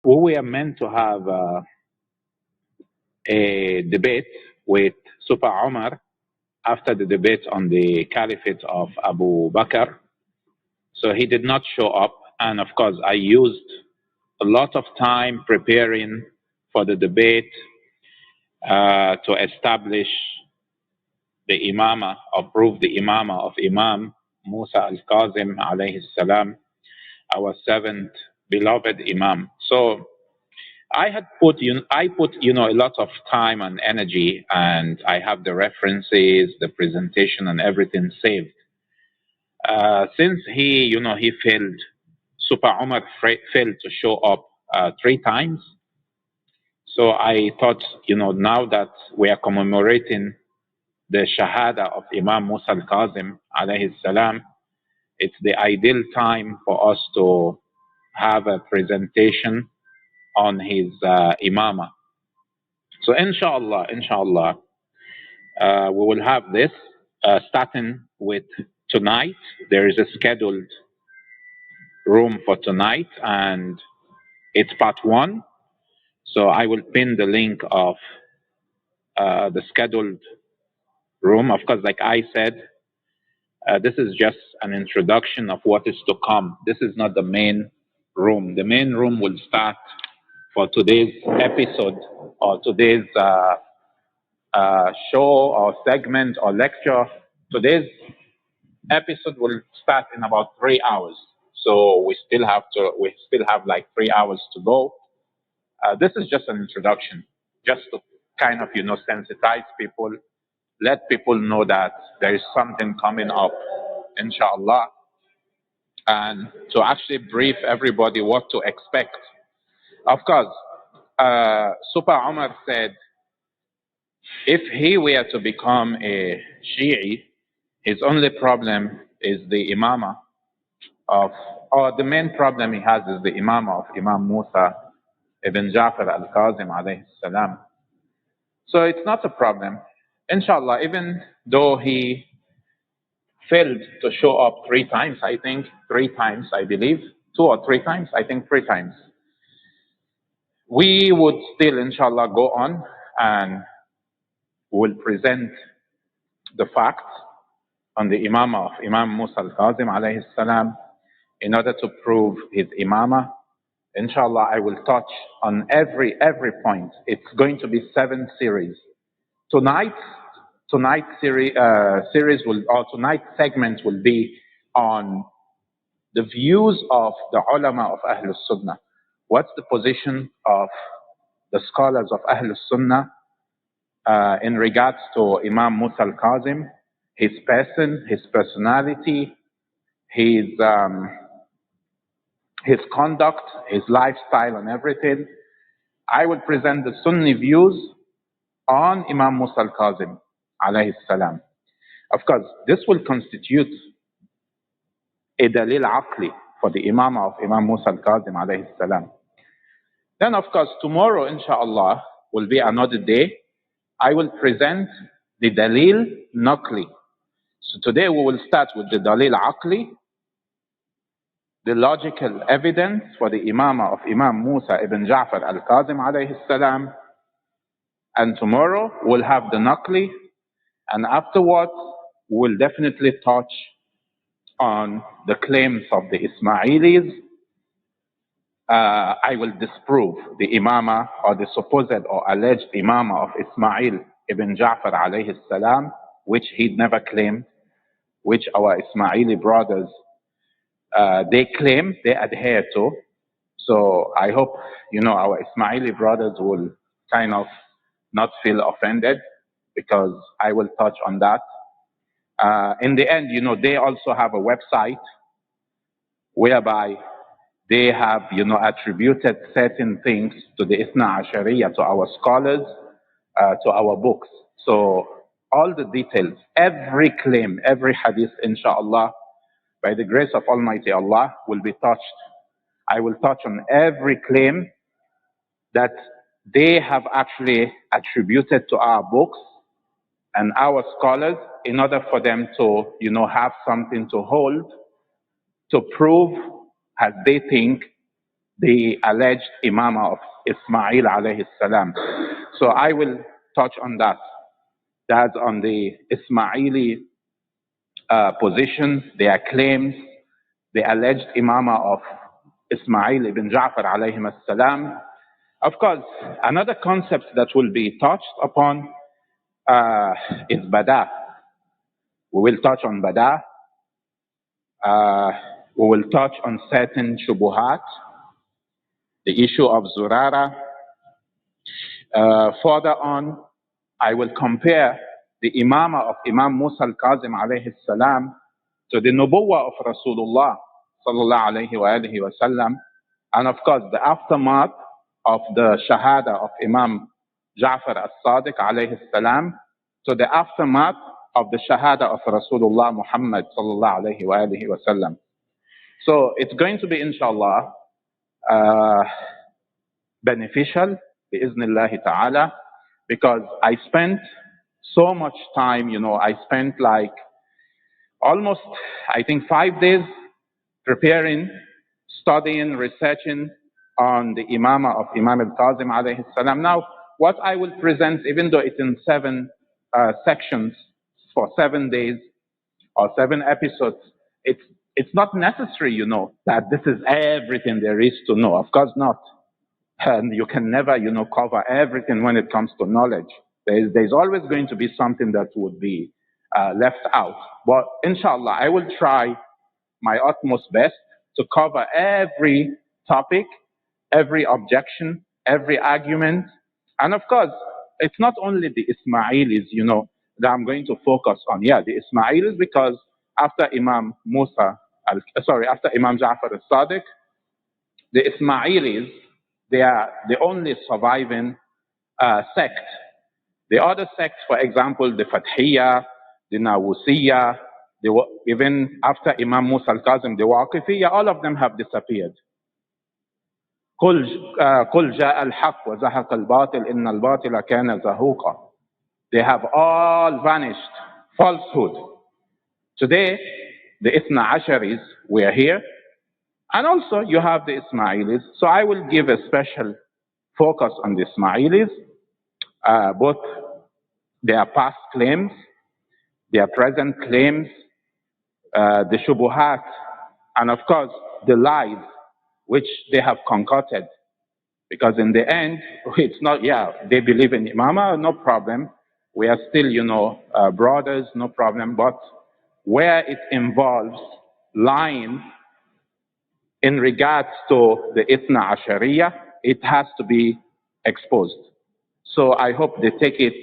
we were meant to have a debate with Super Omar after the debate on the caliphate of Abu Bakr. So he did not show up. And of course, I used a lot of time preparing for the debate to establish the Imamah, or prove the Imamah of Imam Musa al-Kazem alayhi salam, our seventh beloved Imam. So I put a lot of time and energy, and I have the references, the presentation, and everything saved. Since he failed, Super Umar failed to show up 3 times. So I thought, now that we are commemorating the Shahada of Imam Musa al-Kazim alayhi salam, it's the ideal time for us to have a presentation on his Imamah. So inshallah, we will have this starting with tonight. There is a scheduled room for tonight, and it's part 1. So I will pin the link of the scheduled room. Of course, like I said, this is just an introduction of what is to come. This is not the main room. The main room will start for today's episode or today's show or segment or lecture. Today's episode will start in about 3 hours. So we still have like 3 hours to go. This is just an introduction, just to kind of, sensitize people, let people know that there is something coming up, inshallah, and to actually brief everybody what to expect. Of course, Super Umar said, if he were to become a Shia, his only problem is the Imamah or the main problem he has is the Imamah of Imam Musa ibn Jafar al-Kazim alayhi salam. So it's not a problem. Inshallah, even though he failed to show up 3 times, I think, 3 times, I believe, 2 or 3 times, I think 3 times, we would still, inshallah, go on and will present the facts on the Imamah of Imam Musa al-Kazim alayhi salam in order to prove his Imamah. Inshallah, I will touch on every point. It's going to be 7 series. Tonight's segment will be on the views of the ulama of Ahlul Sunnah. What's the position of the scholars of Ahlul Sunnah in regards to Imam Musa al-Kazim, his person, his personality, his conduct, his lifestyle, and everything. I will present the Sunni views on Imam Musa al-Kazim alayhi salam. Of course, this will constitute a dalil aqli for the Imamah of Imam Musa al-Kazim alayhi salam. Then, of course, tomorrow, inshallah, will be another day. I will present the dalil naqli. So today we will start with the dalil aqli, the logical evidence for the Imamah of Imam Musa ibn Ja'far al-Kazim alayhi salam. And tomorrow we'll have the naqli, and afterwards we'll definitely touch on the claims of the Ismailis. I will disprove the Imamah or the supposed or alleged Imamah of Ismail ibn Ja'far alayhi salam, which he never claimed, which our Ismaili brothers, they claim, they adhere to. So I hope, our Ismaili brothers will kind of not feel offended, because I will touch on that. In the end, they also have a website whereby they have, attributed certain things to the Ithna Ashariya, to our scholars, to our books. So all the details, every claim, every hadith, inshallah, by the grace of Almighty Allah, will be touched. I will touch on every claim that they have actually attributed to our books and our scholars, in order for them to, have something to hold, to prove, as they think, the alleged Imamah of Ismail alayhi salam. So I will touch on that. That's on the Ismaili position, their claims, the alleged Imamah of Ismail ibn Jafar alayhi salam. Of course, another concept that will be touched upon is Bada. We will touch on Bada. We will touch on certain shubuhat, the issue of Zurara. Further on, I will compare the Imamah of Imam Musa al-Kazem alayhi salam to the Nubuwwah of Rasulullah sallallahu alayhi wa alihi wa sallam, and of course the aftermath of the Shahada of Imam Jafar al-Sadiq alayhi salam to the aftermath of the Shahada of Rasulullah Muhammad sallallahu alayhi wa alihi wa sallam. So it's going to be, inshallah, beneficial, bi'iznillahi ta'ala, because I spent so much time, I spent like almost, I think, 5 days preparing, studying, researching on the Imamah of Imam al-Kazem alayhi salam. Now, what I will present, even though it's in 7 sections for 7 days or 7 episodes, it's not necessary, that this is everything there is to know. Of course not. And you can never, cover everything when it comes to knowledge. There's always going to be something that would be left out. But inshallah, I will try my utmost best to cover every topic, every objection, every argument. And of course, it's not only the Ismailis, that I'm going to focus on. Yeah, the Ismailis, because after Imam after Imam Jafar al-Sadiq, the Ismailis, they are the only surviving sect. The other sects, for example, the Fathiyya, the Nawusiyya, even after Imam Musa al-Kazem, the Waqifiyya, all of them have disappeared. قُلْ جَاءَ الْحَقُّ وَزَهَقَ الْبَاطِلِ إِنَّ الْبَاطِلَ كَانَ زَهُوقًا. They have all vanished. Falsehood. Today, the Ithna Asharis, we are here. And also, you have the Ismailis. So I will give a special focus on the Ismailis, both their past claims, their present claims, the shubuhat, and of course, the lies which they have concocted. Because in the end, it's not, they believe in Imamah, no problem. We are still, brothers, no problem. But where it involves lying in regards to the Ithna Ashariya, it has to be exposed. So I hope they take it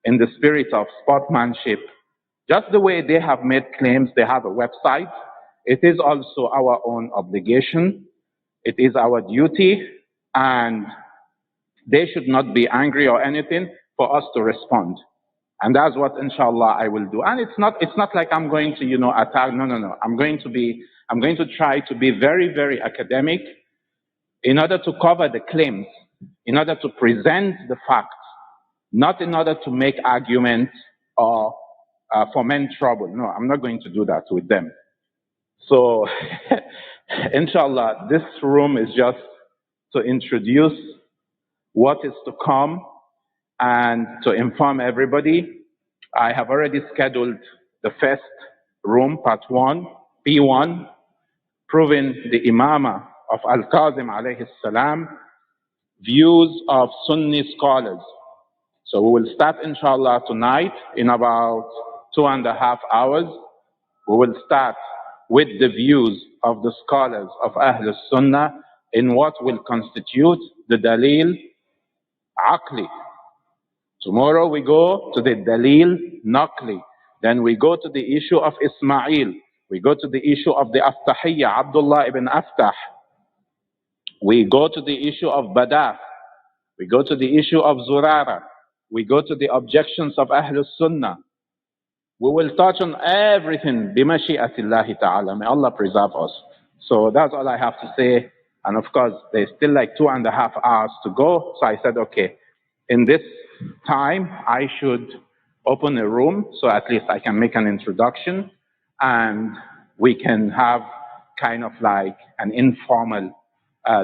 in the spirit of sportsmanship. Just the way they have made claims, they have a website. It is also our own obligation. It is our duty, and they should not be angry or anything for us to respond. And that's what, inshallah, I will do. And it's not like I'm going to, attack. No. I'm going to try to be very, very academic in order to cover the claims, in order to present the facts, not in order to make arguments or foment trouble. No, I'm not going to do that with them. So, inshallah, this room is just to introduce what is to come and to inform everybody. I have already scheduled the first room, part 1, P1, proving the Imamah of Al-Kazem alayhi salam, views of Sunni scholars. So we will start, inshallah, tonight in about 2.5 hours. We will start with the views of the scholars of Ahl Sunnah in what will constitute the Dalil Aqli. Tomorrow we go to the Dalil Naqli. Then we go to the issue of Ismail. We go to the issue of the Aftahiyya, Abdullah ibn Aftah. We go to the issue of Bada. We go to the issue of Zurara. We go to the objections of Ahl Sunnah. We will touch on everything, bimashi'atillahi ta'ala. May Allah preserve us. So that's all I have to say. And of course, there's still like 2.5 hours to go. So I said, okay, in this time, I should open a room so at least I can make an introduction and we can have kind of like an informal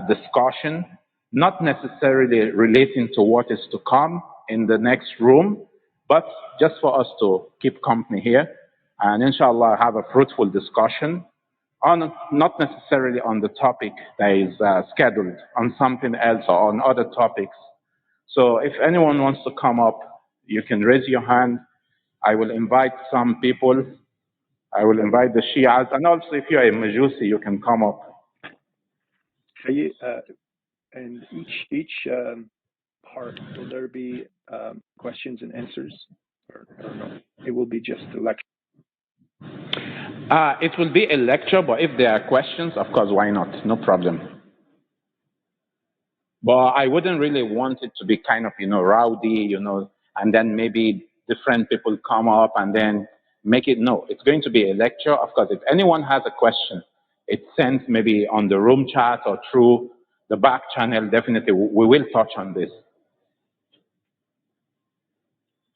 discussion, not necessarily relating to what is to come in the next room, but just for us to keep company here and inshallah have a fruitful discussion on not necessarily on the topic that is scheduled, on something else or on other topics. So if anyone wants to come up, you can raise your hand. I will invite some people. I will invite the Shias, and also if you're a Majusi, you can come up. And each part, will there be questions and answers, or no? It will be just a lecture. It will be a lecture, but if there are questions, of course, why not? No problem. But I wouldn't really want it to be kind of, rowdy, and then maybe different people come up and then make it. No, it's going to be a lecture. Of course, if anyone has a question, it's sent maybe on the room chat or through the back channel. Definitely, we will touch on this.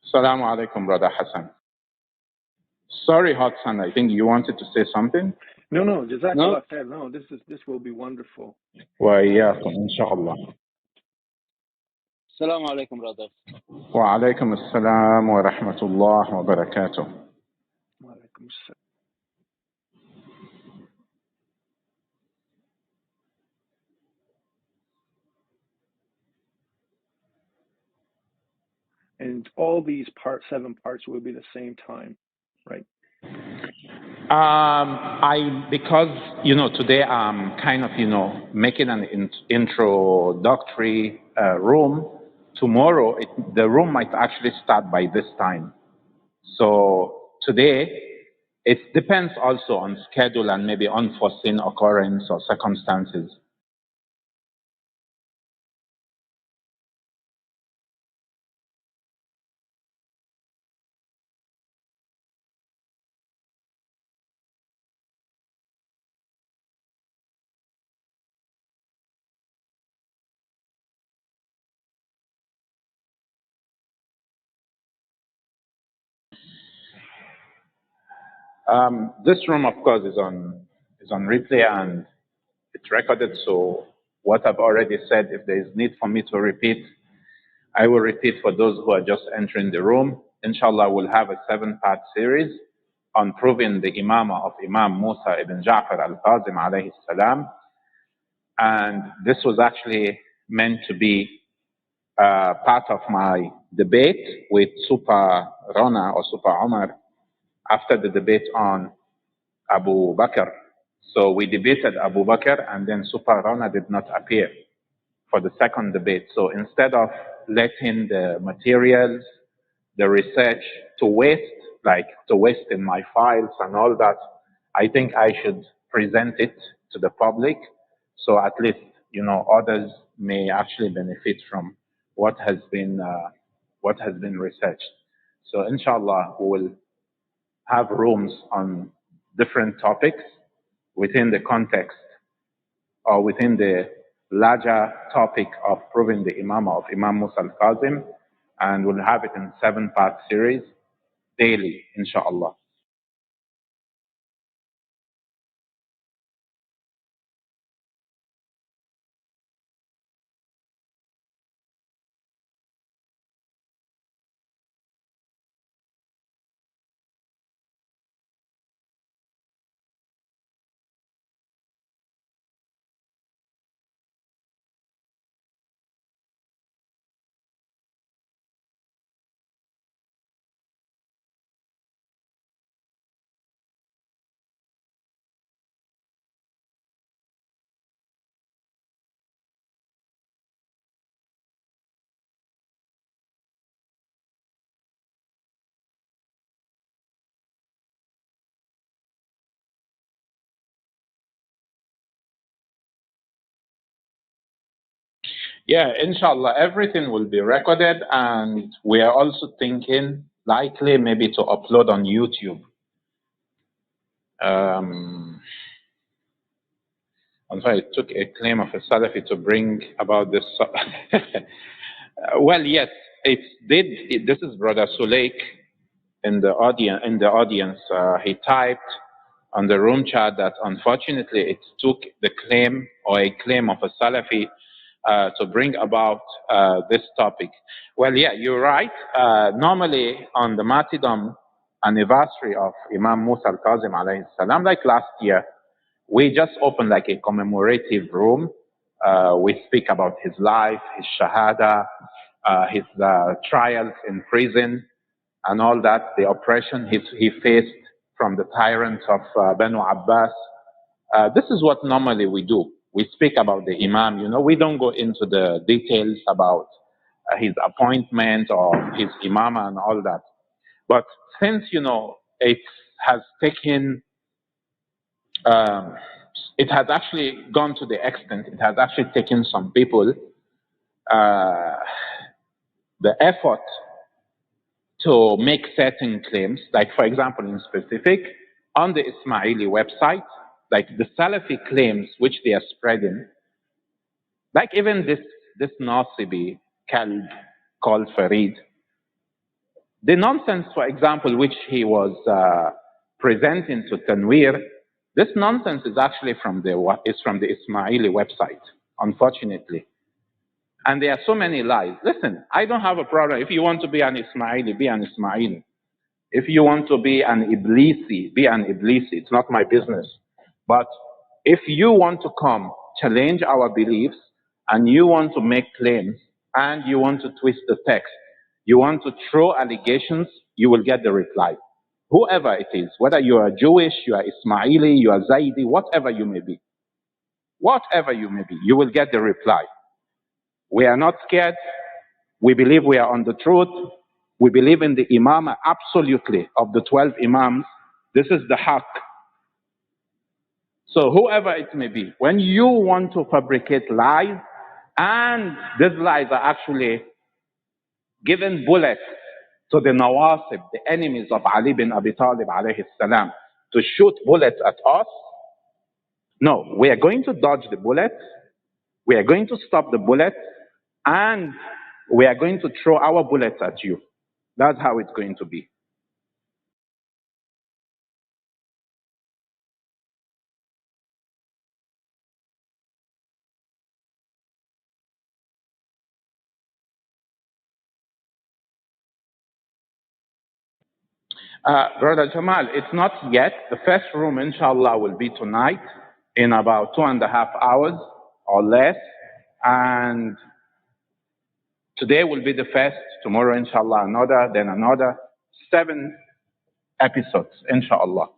Assalamu alaikum, Brother Hassan. Sorry, Hassan, I think you wanted to say something? No, Jazakallah khair. No, this will be wonderful. Wa iyaakum, inshallah. Assalamu alaikum, brother. Wa alaikum assalam wa rahmatullah wa barakatuh. Wa alaikum assalam. And all these 7 parts will be the same time, right? Because today I'm kind of making an introductory room. Tomorrow the room might actually start by this time. So today it depends also on schedule and maybe unforeseen occurrence or circumstances. This room, of course, is on replay and it's recorded. So what I've already said, if there is need for me to repeat, I will repeat for those who are just entering the room. Inshallah, we'll have a 7-part series on proving the Imamah of Imam Musa ibn Jafar al-Kazem alayhi salam. And this was actually meant to be part of my debate with Super Rana or Super Omar after the debate on Abu Bakr. So we debated Abu Bakr and then Super Rana did not appear for the second debate. So instead of letting the materials, the research to waste in my files and all that, I think I should present it to the public. So at least, others may actually benefit from what has been researched. So inshallah, we will have rooms on different topics within the context or within the larger topic of proving the Imamah of Imam Musa al-Kazem, and we'll have it in 7-part series daily, inshallah. Yeah, inshallah, everything will be recorded, and we are also thinking likely maybe to upload on YouTube. I'm sorry, it took a claim of a Salafi to bring about this. Well, yes, it did. This is Brother Suleik in the audience. He typed on the room chat that unfortunately it took the claim or a claim of a Salafi to bring about this topic. Well, yeah, you're right. Normally on the martyrdom anniversary of Imam Musa al-Kazem alayhi salam, like last year, we just opened like a commemorative room. We speak about his life, his shahada, his trials in prison, and all that, the oppression he faced from the tyrants of Banu Abbas. This is what normally we do. We speak about the Imam, we don't go into the details about his appointment or his Imamah and all that. But since, it has taken, it has actually gone to the extent, it has actually taken some people the effort to make certain claims, like for example in specific, on the Ismaili website, like the Salafi claims which they are spreading, like even this Nasibi Kalb called Farid, the nonsense, for example, which he was presenting to Tanwir, this nonsense is actually from the Ismaili website, unfortunately. And there are so many lies. Listen, I don't have a problem. If you want to be an Ismaili, be an Ismaili. If you want to be an Iblisi, be an Iblisi. It's not my business. But if you want to come, challenge our beliefs, and you want to make claims, and you want to twist the text, you want to throw allegations, you will get the reply. Whoever it is, whether you are Jewish, you are Ismaili, you are Zaidi, whatever you may be, you will get the reply. We are not scared. We believe we are on the truth. We believe in the Imamah absolutely of the 12 Imams. This is the haqq. So whoever it may be, when you want to fabricate lies, and these lies are actually giving bullets to the Nawasib, the enemies of Ali bin Abi Talib alayhi salam, to shoot bullets at us, no, we are going to dodge the bullets, we are going to stop the bullets, and we are going to throw our bullets at you. That's how it's going to be. Brother Jamal, it's not yet. The first room, inshallah, will be tonight in about 2.5 hours or less. And today will be the first, tomorrow, inshallah, another, then another. 7 episodes, inshallah.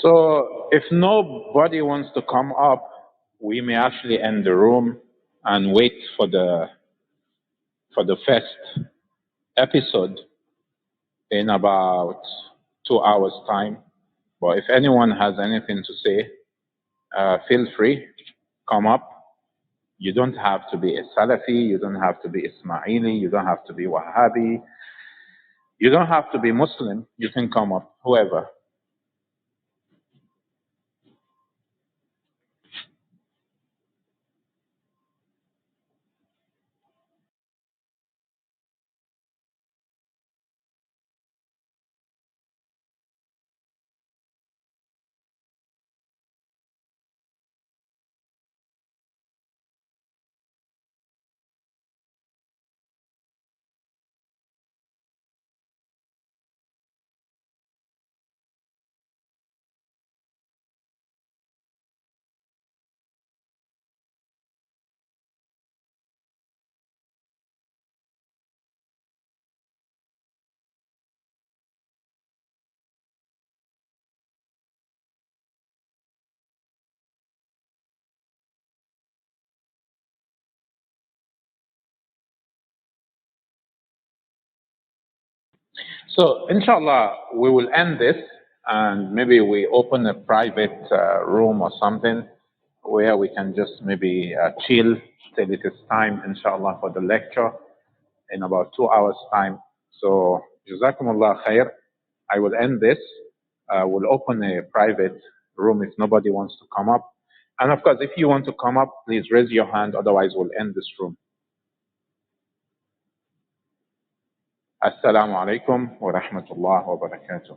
So if nobody wants to come up, we may actually end the room. and wait for the first episode in about 2 hours time. But if anyone has anything to say, feel free, come up. You don't have to be a Salafi, you don't have to be Ismaili, you don't have to be Wahhabi, you don't have to be Muslim. You can come up, whoever. So, inshallah, we will end this and maybe we open a private room or something where we can just maybe chill till it is time, inshallah, for the lecture in about 2 hours' time. So, Jazakumullah khair. I will end this. We'll open a private room if nobody wants to come up. And of course, if you want to come up, please raise your hand. Otherwise, we'll end this room. Assalamu alaikum wa rahmatullah wa barakatuh.